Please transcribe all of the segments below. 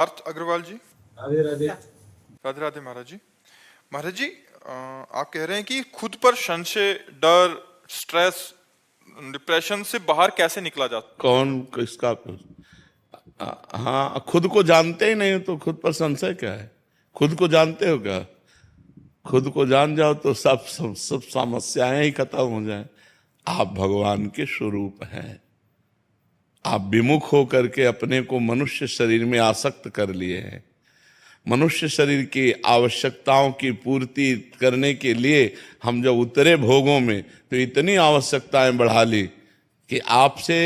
अर्थ अग्रवाल जी। राधे राधे। राधे राधे महाराज जी। महाराज जी, आप कह रहे हैं कि खुद पर संशय, डर, स्ट्रेस, डिप्रेशन से बाहर कैसे निकला जाता। कौन किसका? हाँ, खुद को जानते ही नहीं तो खुद पर संशय क्या है? खुद को जानते हो क्या? खुद को जान जाओ तो सब समस्याएं ही खत्म हो जाएं। आप भगवान के स्वरूप हैं। आप विमुख होकर के अपने को मनुष्य शरीर में आसक्त कर लिए हैं। मनुष्य शरीर की आवश्यकताओं की पूर्ति करने के लिए हम जब उतरे भोगों में तो इतनी आवश्यकताएं बढ़ा ली कि आपसे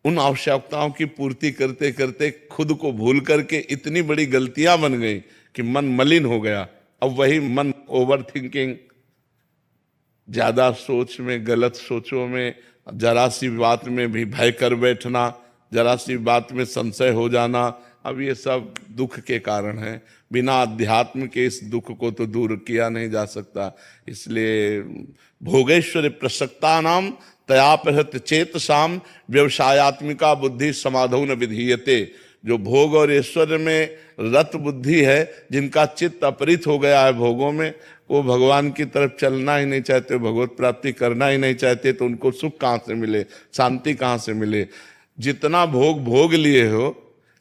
उन आवश्यकताओं की पूर्ति करते करते खुद को भूल करके इतनी बड़ी गलतियां बन गई कि मन मलिन हो गया। अब वही मन ओवर थिंकिंग, ज्यादा सोच में, गलत सोचों में, जरा सी बात में भी भय कर बैठना, जरा सी बात में संशय हो जाना, अब ये सब दुख के कारण है। बिना अध्यात्म के इस दुख को तो दूर किया नहीं जा सकता। इसलिए भोगेश्वर प्रसक्ता नाम तयापहत चेतसाम व्यवसायत्मिका बुद्धि समाधौ न विधीयते। जो भोग और ऐश्वर्य में रत बुद्धि है, जिनका चित्त अपरित हो गया है भोगों में, वो भगवान की तरफ चलना ही नहीं चाहते, भगवत प्राप्ति करना ही नहीं चाहते, तो उनको सुख कहाँ से मिले, शांति कहाँ से मिले? जितना भोग भोग लिए हो,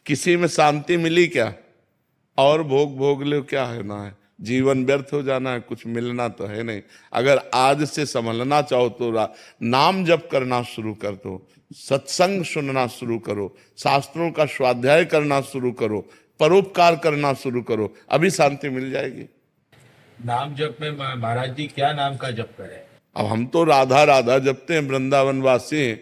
किसी में शांति मिली क्या? और भोग भोग लो, क्या है ना है? जीवन व्यर्थ हो जाना है, कुछ मिलना तो है नहीं। अगर आज से संभलना चाहो तो नाम जप करना शुरू कर दो, सत्संग सुनना शुरू करो, शास्त्रों का स्वाध्याय करना शुरू करो, परोपकार करना शुरू करो, अभी शांति मिल जाएगी। नाम जप में महाराज जी क्या नाम का जप करें? अब हम तो राधा राधा जपते हैं, वृंदावन वासी हैं।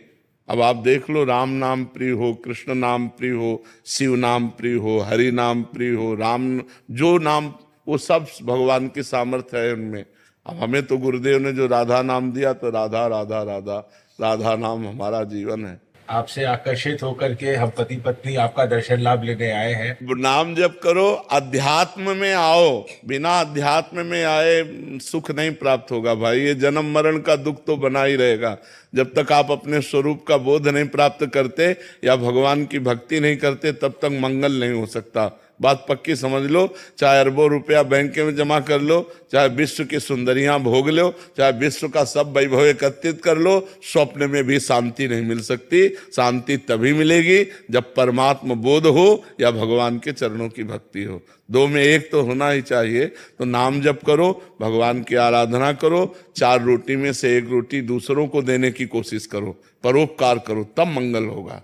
अब आप देख लो, राम नाम प्रिय हो, कृष्ण नाम प्रिय हो, शिव नाम प्रिय हो, हरि नाम प्रिय हो, राम जो नाम, वो सब भगवान की सामर्थ्य है उनमें। अब हमें तो गुरुदेव ने जो राधा नाम दिया, तो राधा राधा राधा राधा नाम हमारा जीवन है। आपसे आकर्षित होकर के हम पति पत्नी आपका दर्शन लाभ लेने आए हैं। नाम जप करो, अध्यात्म में आओ। बिना अध्यात्म में आए सुख नहीं प्राप्त होगा भाई। ये जन्म मरण का दुख तो बना ही रहेगा जब तक आप अपने स्वरूप का बोध नहीं प्राप्त करते या भगवान की भक्ति नहीं करते, तब तक मंगल नहीं हो सकता। बात पक्की समझ लो। चाहे अरबों रुपया बैंक में जमा कर लो, चाहे विश्व की सुंदरियां भोग लो, चाहे विश्व का सब वैभव एकत्रित कर लो, स्वप्न में भी शांति नहीं मिल सकती। शांति तभी मिलेगी जब परमात्मा बोध हो या भगवान के चरणों की भक्ति हो। दो में एक तो होना ही चाहिए। तो नाम जप करो, भगवान की आराधना करो, 4 रोटी में से 1 रोटी दूसरों को देने की कोशिश करो, परोपकार करो, तब मंगल होगा।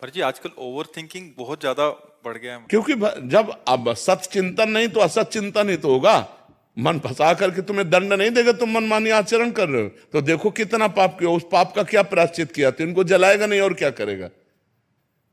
पर जी आजकल ओवर थिंकिंग बहुत ज्यादा बढ़ गया है। क्योंकि जब अब सत चिंतन नहीं तो असत चिंतन ही तो होगा। मन फंसा करके तुम्हें दंड नहीं देगा, तुम मनमानी आचरण कर रहे हो तो देखो कितना पाप किया। उस पाप का क्या प्रायश्चित किया? तो इनको जलाएगा नहीं और क्या करेगा?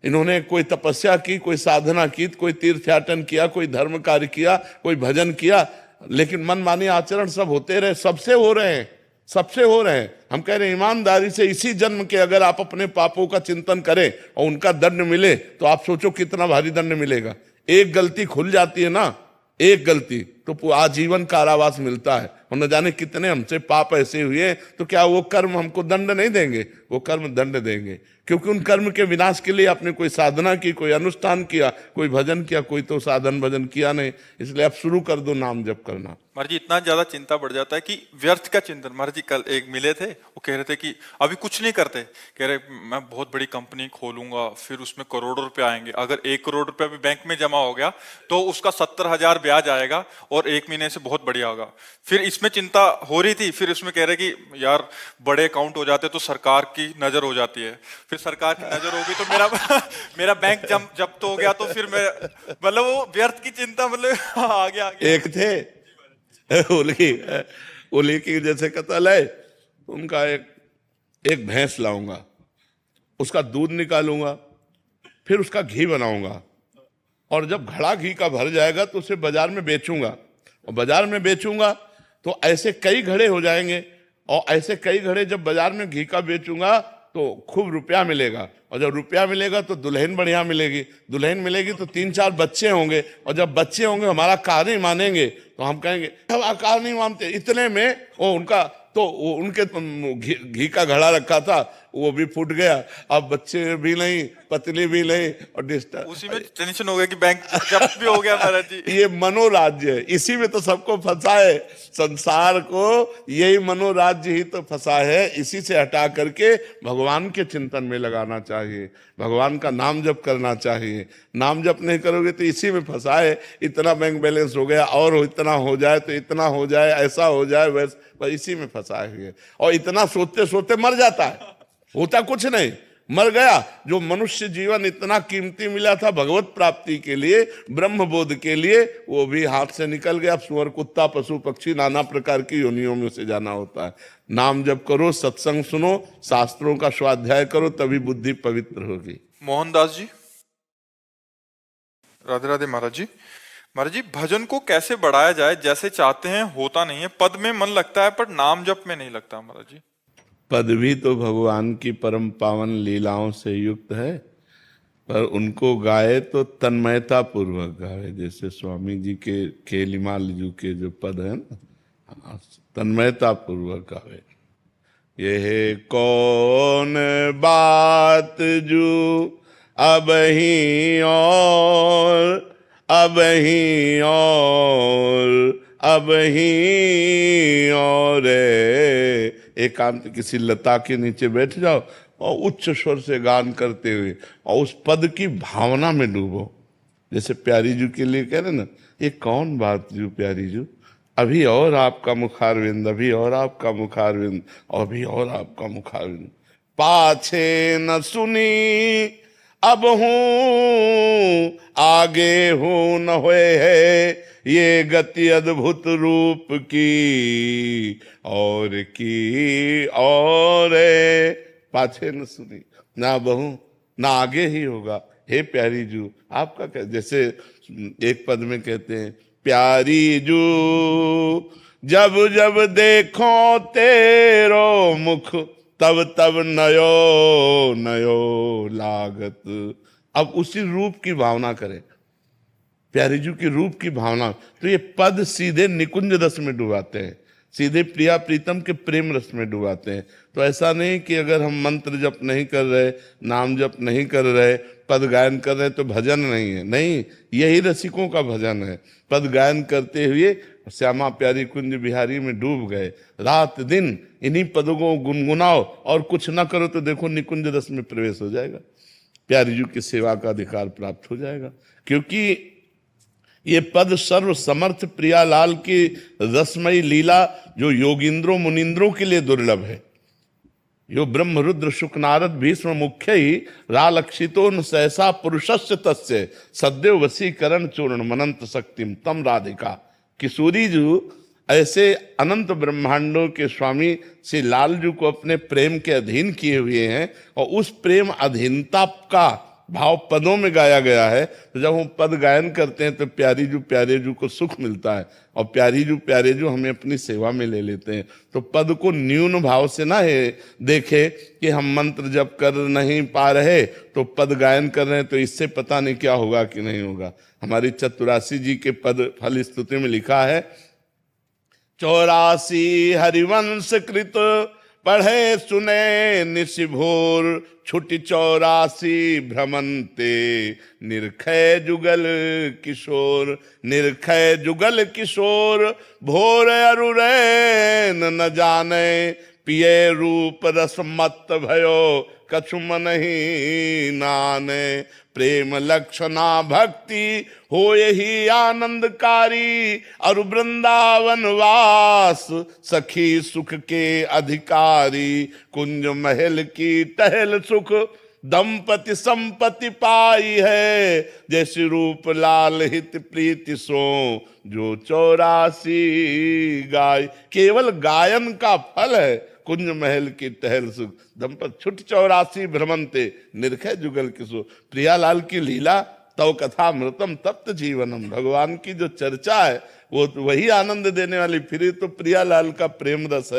इन्होंने कोई तपस्या की, कोई साधना की, कोई तीर्थयाटन किया, कोई धर्म कार्य किया, कोई भजन किया, लेकिन मनमानी आचरण सब होते रहे। सबसे हो रहे हैं, सबसे हो रहे हैं। हम कह रहे हैं ईमानदारी से इसी जन्म के अगर आप अपने पापों का चिंतन करें और उनका दंड मिले तो आप सोचो कितना भारी दंड मिलेगा। एक गलती खुल जाती है ना, एक गलती तो आजीवन कारावास मिलता है। और न जाने कितने हमसे पाप ऐसे हुए, तो क्या वो कर्म हमको दंड नहीं देंगे? वो कर्म दंड देंगे, क्योंकि उन कर्म के विनाश के लिए आपने कोई साधना की, कोई अनुष्ठान किया, कोई भजन किया, कोई तो साधन भजन किया नहीं। इसलिए आप शुरू कर दो नाम जप करना। महाराज जी इतना ज्यादा चिंता बढ़ जाता है कि व्यर्थ का चिंतन। महाराज जी कल एक मिले थे, वो कह रहे थे कि अभी कुछ नहीं करते, कह रहे मैं बहुत बड़ी कंपनी खोलूंगा, फिर उसमें करोड़ों रुपए आएंगे। अगर 1 करोड़ रुपया भी बैंक में जमा हो गया तो उसका 70,000 ब्याज आएगा और 1 महीने से बहुत बढ़िया होगा। फिर इसमें चिंता हो रही थी, फिर इसमें कह रहे कि यार बड़े अकाउंट हो जाते तो सरकार की नजर हो जाती है, फिर सरकार की नजर होगी तो मेरा मेरा बैंक जब्त हो गया, तो फिर मैं मतलब वो व्यर्थ की चिंता मतलब आगे। एक थे ओली की जैसे कतल है, उनका एक भैंस लाऊंगा, उसका दूध निकालूंगा, फिर उसका घी बनाऊंगा, और जब घड़ा घी का भर जाएगा तो उसे बाजार में बेचूंगा, और बाजार में बेचूंगा तो ऐसे कई घड़े हो जाएंगे, और ऐसे कई घड़े जब बाजार में घी का बेचूंगा तो खूब रुपया मिलेगा, और जब रुपया मिलेगा तो दुल्हन बढ़िया मिलेगी, दुल्हन मिलेगी तो 3-4 बच्चे होंगे, और जब बच्चे होंगे हमारा कार नहीं मानेंगे तो हम कहेंगे हम कार नहीं मानते। इतने में वो उनका तो उनके घी का घड़ा रखा था, वो भी फूट गया, अब बच्चे भी नहीं, पत्नी भी नहीं, और डिस्टर्ब। उसी में टेंशन हो गया कि बैंक जब्त भी हो गया महाराज जी। ये मनोराज्य है, इसी में तो सबको फंसा है, संसार को यही मनोराज्य ही तो फंसा है। इसी से हटा करके भगवान के चिंतन में लगाना चाहिए, भगवान का नाम जप करना चाहिए। नाम जप नहीं करोगे तो इसी में फंसा है, इतना बैंक बैलेंस हो गया और इतना हो जाए तो इतना हो जाए, ऐसा हो जाए वैसा, बस इसी में फंसा है। और इतना सोचते सोचते मर जाता है, होता कुछ नहीं, मर गया। जो मनुष्य जीवन इतना कीमती मिला था भगवत प्राप्ति के लिए, ब्रह्म बोध के लिए, वो भी हाथ से निकल गया। सुअर, कुत्ता, पशु पक्षी, नाना प्रकार की योनियों में से जाना होता है। नाम जप करो, सत्संग सुनो, शास्त्रों का स्वाध्याय करो, तभी बुद्धि पवित्र होगी। मोहनदास जी, राधे राधे महाराज जी। महाराज जी, भजन को कैसे बढ़ाया जाए? जैसे चाहते हैं होता नहीं है, पद में मन लगता है पर नाम जप में नहीं लगता महाराज जी। पद भी तो भगवान की परम पावन लीलाओं से युक्त है, पर उनको गाए तो तन्मयता पूर्वक गाए। जैसे स्वामी जी के केलिमाल जी के जो पद है ना, तन्मयता पूर्वक गावे। ये कौन बात जो अब ही और अब ही और एकांत किसी लता के नीचे बैठ जाओ और उच्च स्वर से गान करते हुए और उस पद की भावना में डूबो। जैसे प्यारी जू के लिए कह रहे ना, ये कौन बात जू प्यारी जू, अभी और आपका मुखारविंद, अभी और आपका मुखारविंद, अभी और आपका मुखारविंद। पाछे न सुनी अब हूं, आगे हूं न हुए है, ये गति अद्भुत रूप की और पाछे न सुनी, ना बहू ना आगे ही होगा। हे प्यारी जू, आपका क्या, जैसे एक पद में कहते हैं, प्यारी जू जब जब देखो तेरो मुख, तब तब नयो नयो लागत। अब उसी रूप की भावना करें, प्यारी जी की रूप की भावना। तो ये पद सीधे निकुंज रस में डुबाते हैं, सीधे प्रिया प्रीतम के प्रेम रस में डुबाते हैं। तो ऐसा नहीं कि अगर हम मंत्र जप नहीं कर रहे, नाम जप नहीं कर रहे, पद गायन कर रहे तो भजन नहीं है। नहीं, यही रसिकों का भजन है। पद गायन करते हुए श्यामा प्यारी कुंज बिहारी में डूब गए, रात दिन इन्हीं पदों को गुनगुनाओ और कुछ ना करो तो देखो निकुंज रस में प्रवेश हो जाएगा, प्यारी जी की सेवा का अधिकार प्राप्त हो जाएगा। क्योंकि ये पद सर्व समर्थ प्रियालाल की रसमयी लीला जो योगिंद्रों मुनिंद्रों के लिए दुर्लभ है। यो ब्रह्म रुद्र शुक नारद भीष्म मुख्य ही रालक्षितो न सहसा पुरुषस्य तस्य सद्यो वसीकरण चूर्ण मनंत शक्तिम तम राधिका। किशोरी जी ऐसे अनंत ब्रह्मांडों के स्वामी श्री लाल जी को अपने प्रेम के अधीन किए हुए हैं, और उस प्रेम अधीनता का भाव पदों में गाया गया है। तो जब हम पद गायन करते हैं तो प्यारी जू प्यारे जू को सुख मिलता है, और प्यारी जू प्यारे जू हमें अपनी सेवा में ले लेते हैं। तो पद को न्यून भाव से ना है देखे कि हम मंत्र जप कर नहीं पा रहे तो पद गायन कर रहे हैं तो इससे पता नहीं क्या होगा कि नहीं होगा। हमारी चतुरासी जी के पद फल स्तुति में लिखा है, 84 हरिवंश कृत पढ़े सुने निशिभोर, छुटी 84 भ्रमंते निर्खय जुगल किशोर। निर्खय जुगल किशोर भोर अरुरैन न जाने, पिए रूप रस मत भयो कछु मन ही नाने। प्रेम लक्षणा भक्ति हो यही आनंदकारी, और वृंदावन वास सखी सुख के अधिकारी। कुंज महल की टहल सुख दंपति संपत्ति पाई है, जैसे रूप लाल हित प्रीति सो जो 84 गाय। केवल गायन का फल है कुंज महल की टहल सुख दंपत छुट 84 भ्रमंते निर्खय जुगल किशोर। प्रियालाल की लीला तव कथा मृतम तप्त जीवनम। भगवान की जो चर्चा है वो तो वही आनंद देने वाली। फिर तो प्रियालाल का प्रेम रस है।